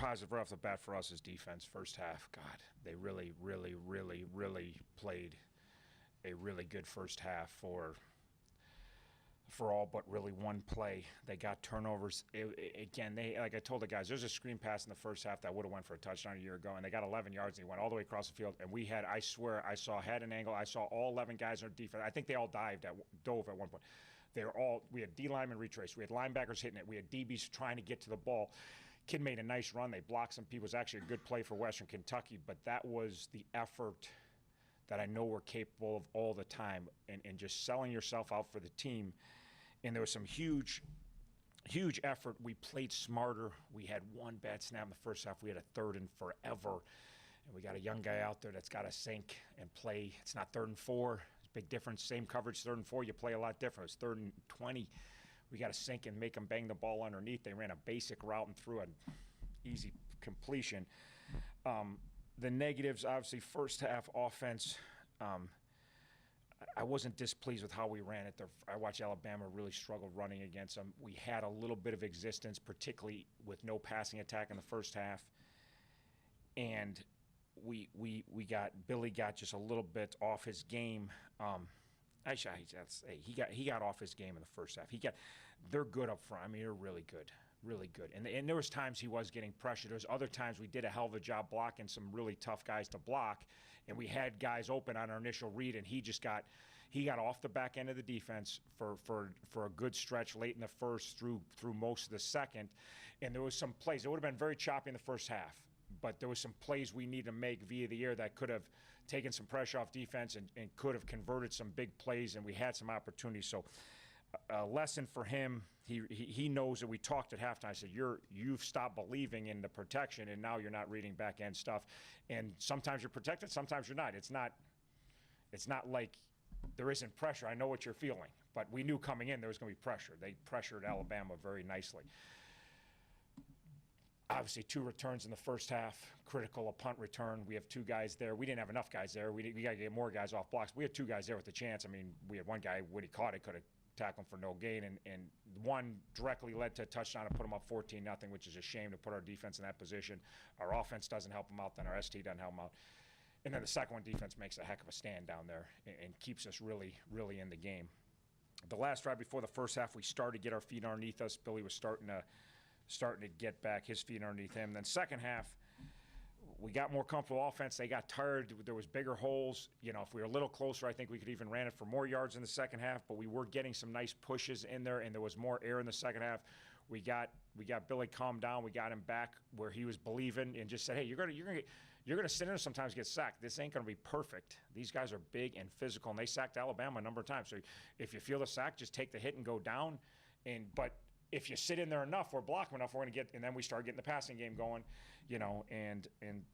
positive right off the bat for us is defense. First half, God, they really, really, really, really played a really good first half for all but really one play. They got turnovers. Again, like I told the guys, there's a screen pass in the first half that would have went for a touchdown a year ago, and they got 11 yards, and he went all the way across the field. And we had, I swear, had an angle. I saw all 11 guys on defense. I think they all dove at one point. We had D linemen retrace. We had linebackers hitting it. We had DBs trying to get to the ball. Kid made a nice run. They blocked some people. It was actually a good play for Western Kentucky, but that was the effort that I know we're capable of all the time, and just selling yourself out for the team. And there was some huge effort. We played smarter. We had one bad snap in the first half. We had a third and forever. And we got a young guy out there that's got to sink and play. It's not 3rd and 4. It's a big difference. Same coverage, 3rd and 4. You play a lot different. It's 3rd and 20. We got to sink and make them bang the ball underneath. They ran a basic route and threw an easy completion. The negatives, obviously, first half offense. I wasn't displeased with how we ran it. I watched Alabama really struggle running against them. We had a little bit of existence, particularly with no passing attack in the first half. And Billy got just a little bit off his game. He got off his game in the first half. They're good up front. I mean, they're really good. Really good. And there was times he was getting pressured. There was other times we did a hell of a job blocking some really tough guys to block, and we had guys open on our initial read, and he got off the back end of the defense for a good stretch late in the first through most of the second. And there was some plays. It would have been very choppy in the first half, but there was some plays we need to make via the air that could have taken some pressure off defense and could have converted some big plays, and we had some opportunities. So a lesson for him. He knows that we talked at halftime. I said, you've stopped believing in the protection, and now you're not reading back end stuff. And sometimes you're protected, sometimes you're not. It's not like there isn't pressure. I know what you're feeling, but we knew coming in there was going to be pressure. They pressured Alabama very nicely. Obviously, 2 returns in the first half. Critical, a punt return. We have 2 guys there. We didn't have enough guys there. We got to get more guys off blocks. We had 2 guys there with the chance. I mean, we had one guy, when he caught it, could have tackled him for no gain, and one directly led to a touchdown to put them up 14-0, which is a shame to put our defense in that position. Our offense doesn't help them out, then our ST doesn't help them out. And then the second one, defense makes a heck of a stand down there and keeps us really, really in the game. The last drive before the first half, we started to get our feet underneath us. Billy was starting to get back his feet underneath him. Then second half, we got more comfortable offense. They got tired. There was bigger holes. If we were a little closer, I think we could even ran it for more yards in the second half, but we were getting some nice pushes in there, and there was more air in the second half. We got Billy calmed down. We got him back where he was believing and just said, hey, you're gonna sit in there sometimes, get sacked. This ain't gonna be perfect. These guys are big and physical, and they sacked Alabama a number of times. So if you feel the sack, just take the hit and go down. But if you sit in there enough or block them enough, we're going to get, and then we started getting the passing game going, and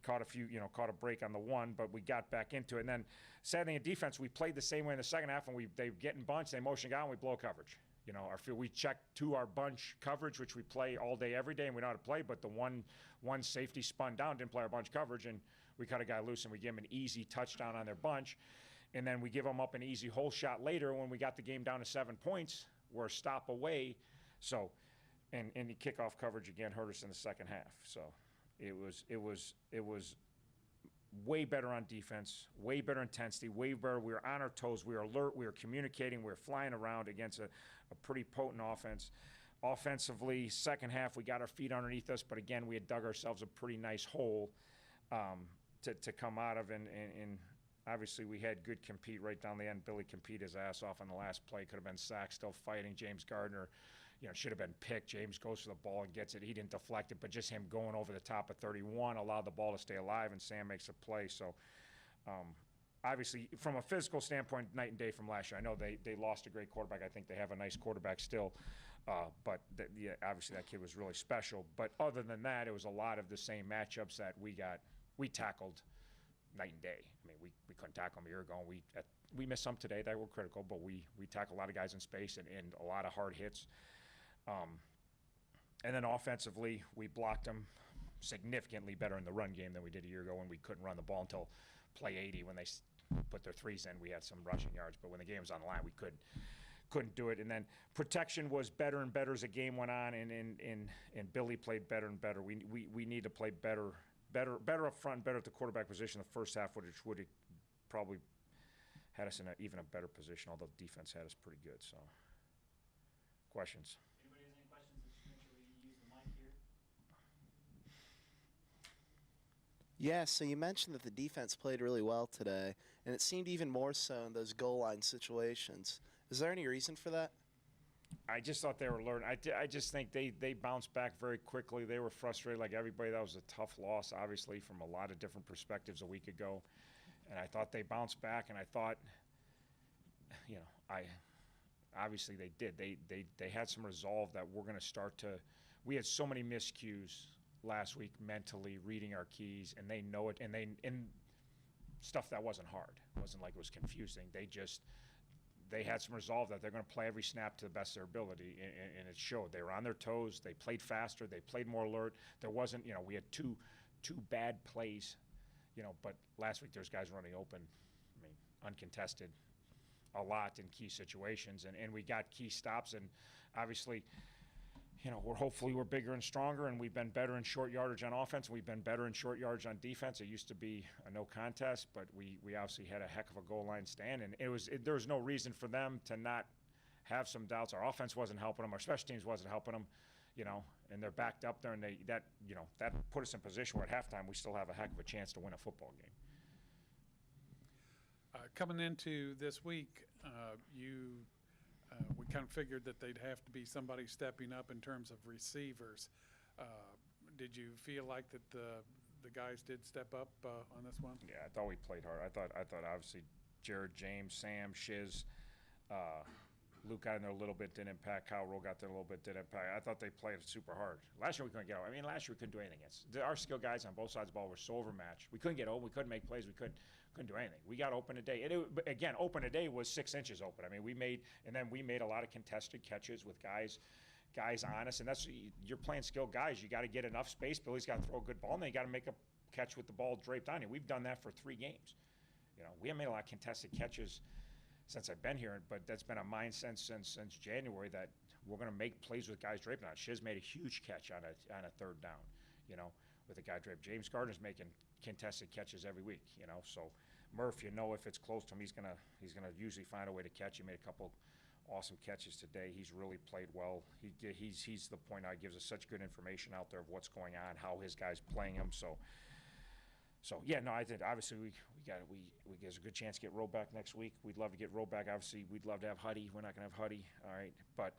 caught a break on the one, but we got back into it. And then, sadly, in defense, we played the same way in the second half, and they get in bunch, they motion guy, and we blow coverage. We check to our bunch coverage, which we play all day, every day, and we know how to play, but the one safety spun down, didn't play our bunch coverage, and we cut a guy loose, and we give him an easy touchdown on their bunch. And then we give them up an easy hole shot later when we got the game down to 7 points. We're a stop away. So, and the kickoff coverage again hurt us in the second half. So, it was way better on defense, way better intensity, way better. We were on our toes, we were alert, we were communicating, we were flying around against a pretty potent offense. Offensively, second half, we got our feet underneath us, but again, we had dug ourselves a pretty nice hole to come out of, and obviously, we had good compete right down the end. Billy competed his ass off on the last play. Could have been sacked, still fighting. James Gardner, should have been picked. James goes for the ball and gets it. He didn't deflect it, but just him going over the top of 31 allowed the ball to stay alive, and Sam makes a play. So, obviously, from a physical standpoint, night and day from last year. I know they lost a great quarterback. I think they have a nice quarterback still, but obviously that kid was really special. But other than that, it was a lot of the same matchups that we tackled night and day. I mean, we couldn't tackle them a year ago. We missed some today that were critical, but we tackled a lot of guys in space and a lot of hard hits. And then offensively, we blocked them significantly better in the run game than we did a year ago when we couldn't run the ball until play 80 when they put their threes in. We had some rushing yards, but when the game was on the line, we couldn't couldn't do it. And then protection was better and better as the game went on, and Billy played better and better. We need to play better up front, better at the quarterback position the first half, which would have probably had us in even a better position, although defense had us pretty good. So, questions? Anybody has any questions? Just make sure we use the mic here. Yeah, so you mentioned that the defense played really well today, and it seemed even more so in those goal line situations. Is there any reason for that? I just thought they were learning. I just think they bounced back very quickly. They were frustrated like everybody. That was a tough loss, obviously, from a lot of different perspectives a week ago. And I thought they bounced back, and I thought, obviously they did. They had some resolve that we're going to start to. We had so many miscues last week mentally, reading our keys, and they know it. And stuff that wasn't hard. It wasn't like it was confusing. They had some resolve that they're going to play every snap to the best of their ability, and it showed. They were on their toes. They played faster. They played more alert. There wasn't, we had two bad plays. But last week there's guys running open, uncontested, a lot in key situations, and we got key stops, and obviously, we're bigger and stronger, and we've been better in short yardage on offense, and we've been better in short yardage on defense. It used to be a no contest, but we obviously had a heck of a goal line stand, and there was no reason for them to not have some doubts. Our offense wasn't helping them, our special teams wasn't helping them, and they're backed up there, and that put us in position where at halftime we still have a heck of a chance to win a football game. Coming into this week, we kind of figured that they'd have to be somebody stepping up in terms of receivers. Did you feel like that the guys did step up on this one? Yeah, I thought we played hard. I thought obviously Jared, James, Sam, Shiz, Luke got in there a little bit, didn't impact. Kyle Rowe got there a little bit, didn't impact. I thought they played super hard. Last year we couldn't get out. Last year we couldn't do anything against. Our skill guys on both sides of the ball were so overmatched. We couldn't get open. We couldn't make plays. We couldn't do anything. We got open today. But again, open today was 6 inches open. We made a lot of contested catches with guys on us, and that's, you're playing skilled guys. You got to get enough space. Billy's got to throw a good ball, and then you got to make a catch with the ball draped on you. We've done that for 3 games. We haven't made a lot of contested catches since I've been here, but that's been a mindset since January that we're going to make plays with guys draped on. Shiz made a huge catch on a third down, with a guy draped. James Gardner's making contested catches every week, So Murph, if it's close to him, he's gonna usually find a way to catch. He made a couple awesome catches today. He's really played well. He's the point out. He gives us such good information out there of what's going on, how his guys playing him. So yeah, no, I think obviously we get a good chance to get Rowe back next week. We'd love to get Rowe back. Obviously, we'd love to have Huddy. We're not going to have Huddy, all right. But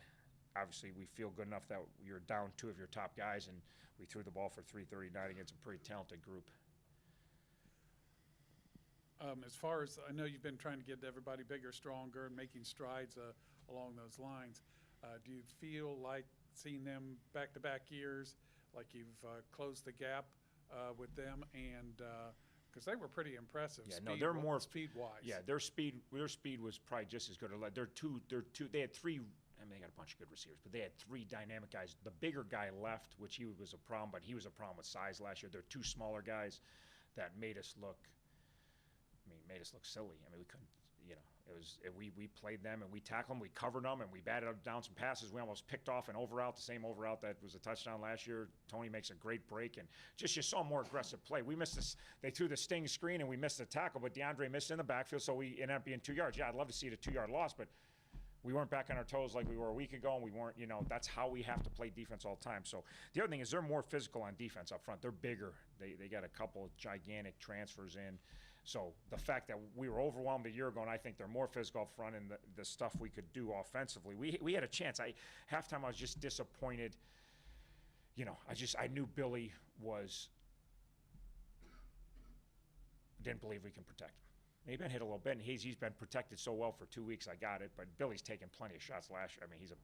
obviously, we feel good enough that you're down 2 of your top guys, and we threw the ball for 339 against a pretty talented group. As far as I know, you've been trying to get everybody bigger, stronger, and making strides along those lines. Do you feel like seeing them back-to-back years, like you've closed the gap with them, and because they were pretty impressive. Yeah, no, they're more speed-wise. Yeah, their speed was probably just as good. They had 3. They got a bunch of good receivers, but they had 3 dynamic guys. The bigger guy left, which he was a problem, but he was a problem with size last year. There are 2 smaller guys that made us look silly. We couldn't, we played them and we tackled them, we covered them, and we batted down some passes. We almost picked off an over route, the same over route that was a touchdown last year. Tony makes a great break, and just you saw more aggressive play. We missed this. They threw the sting screen and we missed the tackle, but DeAndre missed in the backfield, so we ended up being 2 yards. Yeah, I'd love to see the 2-yard loss, but we weren't back on our toes like we were a week ago, and we weren't, that's how we have to play defense all the time. So the other thing is they're more physical on defense up front. They're bigger. They got a couple of gigantic transfers in. So the fact that we were overwhelmed a year ago, and I think they're more physical up front, and the stuff we could do offensively, we had a chance. Halftime I was just disappointed. I knew Billy didn't believe we can protect him. He's been hit a little bit, and he's been protected so well for 2 weeks. I got it, but Billy's taken plenty of shots last year. He's a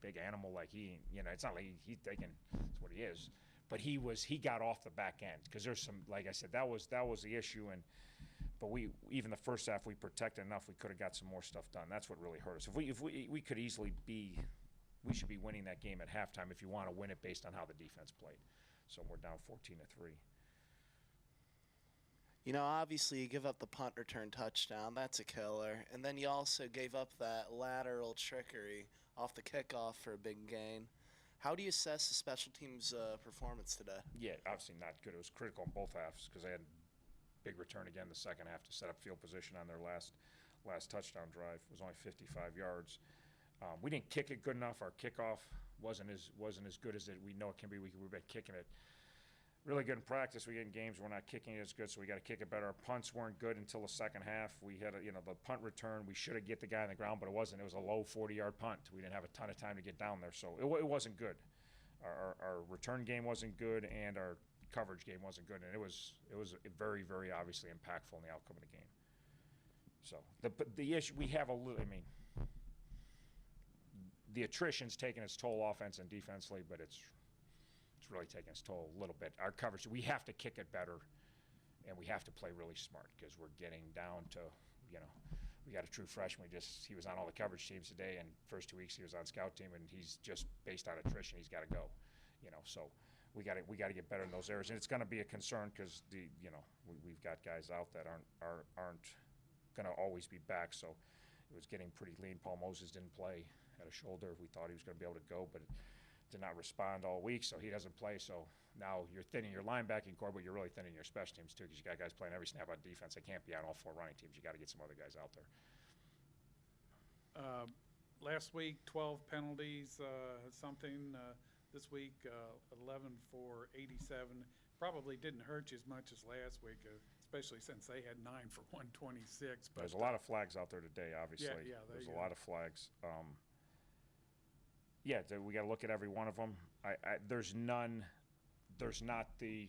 big animal. Like it's not like he's taking. That's what he is. But he got off the back end because there's some, like I said, that was the issue. But even the first half we protected enough. We could have got some more stuff done. That's what really hurt us. If we could easily we should be winning that game at halftime if you want to win it based on how the defense played. So we're down 14-3. You know, obviously you give up the punt return touchdown. That's a killer. And then you also gave up that lateral trickery off the kickoff for a big gain. How do you assess the special teams performance today? Yeah, obviously not good. It was critical in both halves because they had big return again the second half to set up field position on their last touchdown drive. It was only 55 yards. We didn't kick it good enough. Our kickoff wasn't as good as we know it can be. We've been kicking it really good in practice. We get in games we're not kicking it as good, so we got to kick it better. Our punts weren't good until the second half. We had the punt return. We should have get the guy on the ground, but it wasn't. It was a low 40-yard punt. We didn't have a ton of time to get down there, so it wasn't good. Our return game wasn't good, and our coverage game wasn't good, and it was very, very obviously impactful in the outcome of the game. So the issue we have the attrition's taking its toll offense and defensively, but it's really taking its toll a little bit. Our coverage, we have to kick it better, and we have to play really smart because we're getting down to, we got a true freshman. He was on all the coverage teams today, and first 2 weeks he was on scout team, and he's just based on attrition. He's got to go, So we got to get better in those areas, and it's going to be a concern because we've got guys out that aren't going to always be back. So it was getting pretty lean. Paul Moses didn't play, had a shoulder. We thought he was going to be able to go, but did not respond all week, so he doesn't play. So now you're thinning your linebacking core, but you're really thinning your special teams too, because you got guys playing every snap on defense. They can't be on all four running teams. You got to get some other guys out there. Last week, 12 penalties, something. This week, 11 for 87. Probably didn't hurt you as much as last week, especially since they had 9 for 126. But there's a lot of flags out there today, obviously. Yeah, there's a lot of flags. We got to look at every one of them. There's not the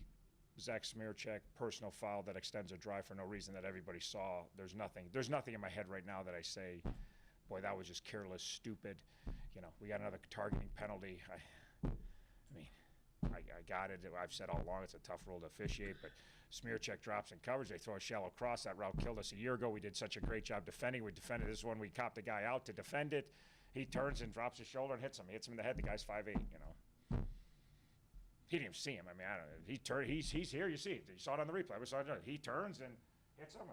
Zach Smearcheck personal foul that extends a drive for no reason that everybody saw. There's nothing in my head right now that I say, boy, that was just careless, stupid. We got another targeting penalty. I got it. I've said all along it's a tough rule to officiate, but Smearcheck drops in coverage. They throw a shallow cross. That route killed us a year ago. We did such a great job defending. We defended this one. We copped the guy out to defend it. He turns and drops his shoulder and hits him. He hits him in the head. The guy's 5'8", He didn't even see him. I don't know. He's here. You see it. You saw it on the replay. He turns and hits him.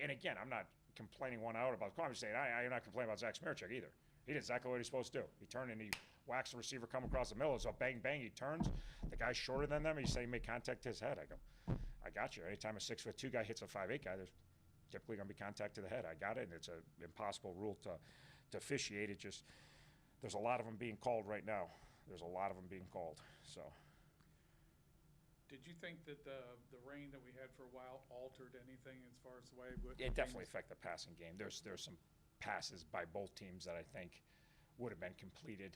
And again, I'm not complaining one out about the call. I'm just saying I'm not complaining about Zach Smearcheck either. He did exactly what he's supposed to do. He turned and he whacks the receiver coming across the middle. It's a bang, bang. He turns. The guy's shorter than them. He's saying make contact to his head. I go, I got you. Anytime a 6'2" guy hits a 5'8" guy, there's typically going to be contact to the head. I got it, and it's an impossible rule to officiate. It just, there's a lot of them being called right now. There's a lot of them being called. So. Did you think that the rain that we had for a while altered anything as far as the way it definitely affected the passing game? There's some passes by both teams that I think would have been completed.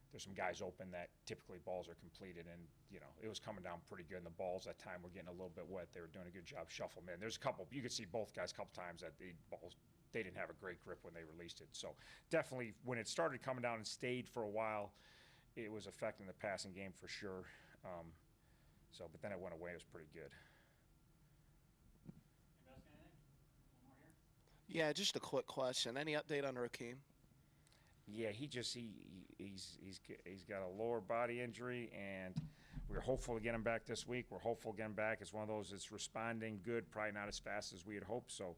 There's some guys open that typically balls are completed, and it was coming down pretty good. And the balls that time were getting a little bit wet. They were doing a good job shuffling in. There's a couple. You could see both guys a couple times that the balls, they didn't have a great grip when they released it. So definitely when it started coming down and stayed for a while, it was affecting the passing game for sure. But then it went away. It was pretty good. Anybody else got anything? One more here? Yeah, just a quick question. Any update on Rakeem? Yeah, he's got a lower body injury, and we're hopeful to get him back this week. We're hopeful to get him back. It's one of those that's responding good, probably not as fast as we had hoped. So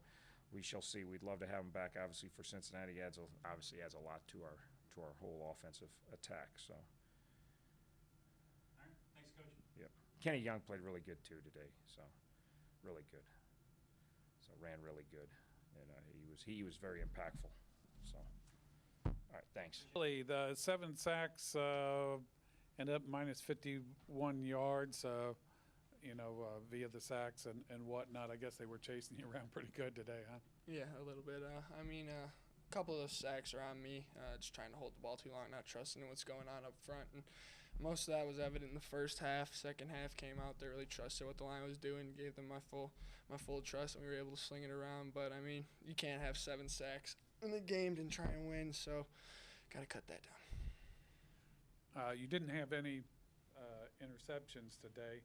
we shall see. We'd love to have him back. Obviously for Cincinnati, adds a lot to our whole offensive attack. So. All right. Thanks, Coach. Yep. Kenny Young played really good too today. So really good. So ran really good, and he was very impactful. So. All right, thanks. Really, the 7 sacks ended up minus 51 yards, via the sacks and whatnot. I guess they were chasing you around pretty good today, huh? Yeah, a little bit. A couple of those sacks are on me, just trying to hold the ball too long, not trusting what's going on up front. And most of that was evident in the first half. Second half came out, they really trusted what the line was doing, gave them my full trust, and we were able to sling it around. But, you can't have 7 sacks in the game and try and win, so got to cut that down. You didn't have any interceptions today.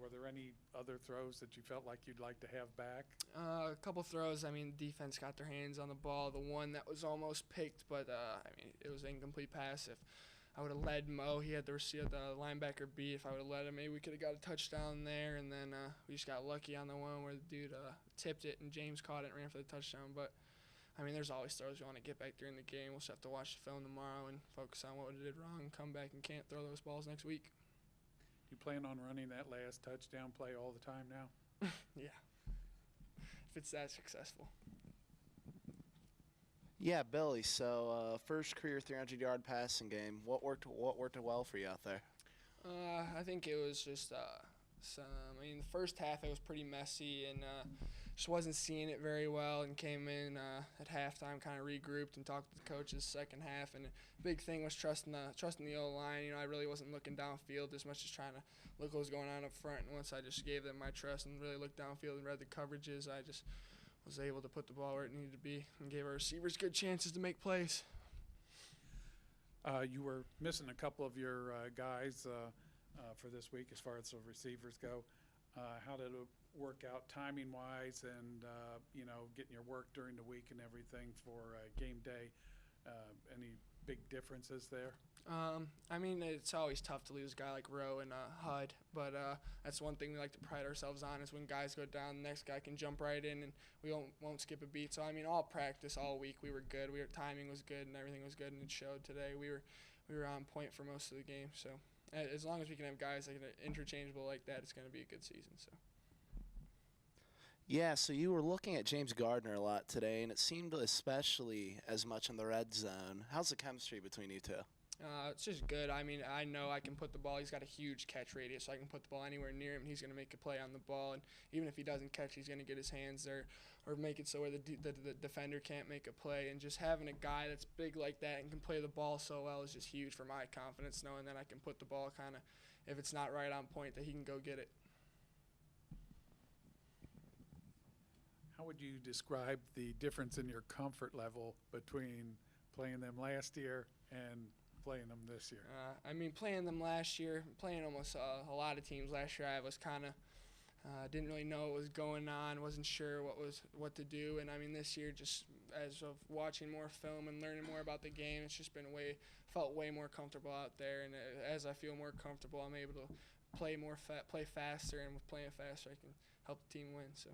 Were there any other throws that you felt like you'd like to have back? A couple throws. Defense got their hands on the ball. The one that was almost picked, but it was an incomplete pass. If I would have led Mo. He had the linebacker beat. If I would have led him, maybe we could have got a touchdown there. And then we just got lucky on the one where the dude tipped it and James caught it and ran for the touchdown. But I mean, there's always throws you want to get back during the game. We'll just have to watch the film tomorrow and focus on what we did wrong and come back and can't throw those balls next week. You plan on running that last touchdown play all the time now? Yeah, if it's that successful. Yeah, Billy. So first career 300-yard passing game. What worked well for you out there? I think it was just I mean, the first half it was pretty messy and just wasn't seeing it very well, and came in at halftime, kind of regrouped and talked to the coaches second half. And the big thing was trusting the O-line. You know, I really wasn't looking downfield as much as trying to look what was going on up front. And once I just gave them my trust and really looked downfield and read the coverages, I just was able to put the ball where it needed to be and gave our receivers good chances to make plays. You were missing a couple of your guys for this week as far as the receivers go. How did it work out timing-wise and, you know, getting your work during the week and everything for game day? Any big differences there? I mean, it's always tough to lose a guy like Rowe and Hud, but that's one thing we like to pride ourselves on is when guys go down, the next guy can jump right in, and we won't skip a beat. So, I mean, all practice, all week, we were good. Timing was good, and everything was good, and it showed today. We were on point for most of the game. So, as long as we can have guys that are interchangeable like that, it's going to be a good season. So. Yeah, so you were looking at James Gardner a lot today, and it seemed especially as much in the red zone. How's the chemistry between you two? It's just good. I mean, I know I can put the ball. He's got a huge catch radius, so I can put the ball anywhere near him, and he's going to make a play on the ball. And even if he doesn't catch, he's going to get his hands there or make it so where the defender can't make a play. And just having a guy that's big like that and can play the ball so well is just huge for my confidence, knowing that I can put the ball kind of, if it's not right on point, that he can go get it. How would you describe the difference in your comfort level between playing them last year and playing them this year? I mean, playing them last year, playing almost a lot of teams last year, I was kind of didn't really know what was going on, wasn't sure what to do. And I mean, this year, just as of watching more film and learning more about the game, it's just been felt way more comfortable out there. And as I feel more comfortable, I'm able to play faster, and with playing faster, I can help the team win. So.